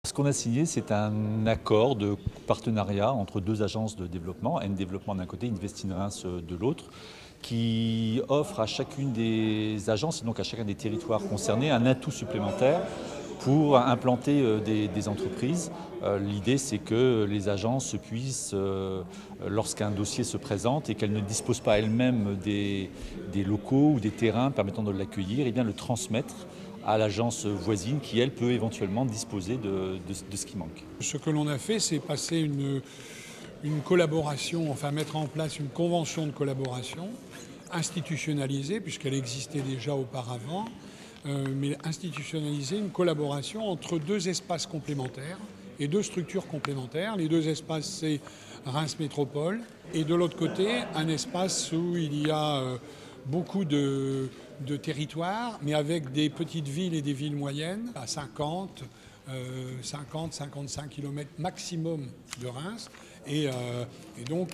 Ce qu'on a signé, c'est un accord de partenariat entre deux agences de développement, N Développement d'un côté, Invest in Reims de l'autre, qui offre à chacune des agences et donc à chacun des territoires concernés un atout supplémentaire pour implanter des entreprises. L'idée, c'est que les agences puissent, lorsqu'un dossier se présente et qu'elles ne disposent pas elles-mêmes des locaux ou des terrains permettant de l'accueillir, et bien le transmettre à l'agence voisine qui, elle, peut éventuellement disposer de ce qui manque. Ce que l'on a fait, c'est passer une collaboration, enfin mettre en place une convention de collaboration institutionnalisée, puisqu'elle existait déjà auparavant, mais institutionnaliser une collaboration entre deux espaces complémentaires et deux structures complémentaires. Les deux espaces, c'est Reims Métropole et de l'autre côté, un espace où il y a beaucoup de territoires, mais avec des petites villes et des villes moyennes à 50-55 km maximum de Reims. Et donc,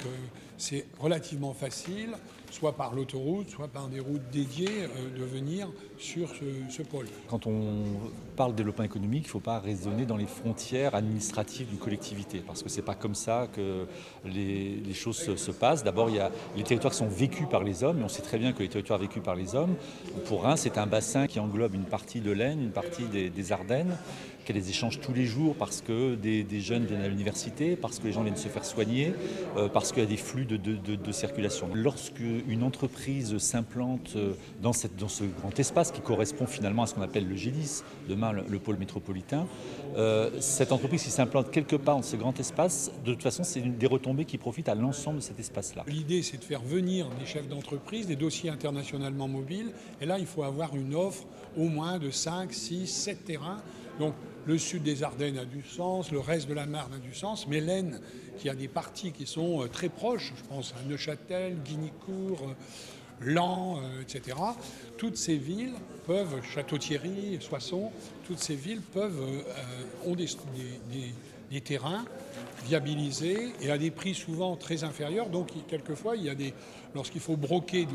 c'est relativement facile, soit par l'autoroute, soit par des routes dédiées, de venir sur ce pôle. Quand on parle de développement économique, il ne faut pas raisonner dans les frontières administratives d'une collectivité, parce que ce n'est pas comme ça que les choses se passent. D'abord, il y a les territoires qui sont vécus par les hommes, et on sait très bien que les territoires vécus par les hommes, pour Reims, c'est un bassin qui englobe une partie de l'Aisne, une partie des Ardennes, qui a des échanges tous les jours parce que des jeunes viennent à l'université, parce que les gens viennent se faire soigner, parce qu'il y a des flux de circulation. Lorsque une entreprise s'implante dans ce grand espace qui correspond finalement à ce qu'on appelle le G10, demain le pôle métropolitain, cette entreprise qui s'implante quelque part dans ce grand espace, de toute façon, c'est des retombées qui profitent à l'ensemble de cet espace-là. L'idée, c'est de faire venir des chefs d'entreprise, des dossiers internationalement mobiles, et là, il faut avoir une offre au moins de 5, 6, 7 terrains. Donc, le sud des Ardennes a du sens, le reste de la Marne a du sens, mais l'Aisne, qui a des parties qui sont très proches, je pense à Neuchâtel, Guignicourt, Laon, etc. Toutes ces villes peuvent, Château-Thierry, Soissons, toutes ces villes ont des terrains viabilisés et à des prix souvent très inférieurs. Donc quelquefois, lorsqu'il faut broquer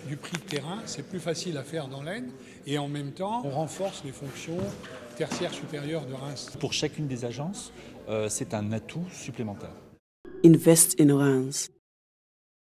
du prix de terrain, c'est plus facile à faire dans l'Aisne et en même temps, on renforce les fonctions tertiaires supérieures de Reims. Pour chacune des agences, c'est un atout supplémentaire. Invest in Reims.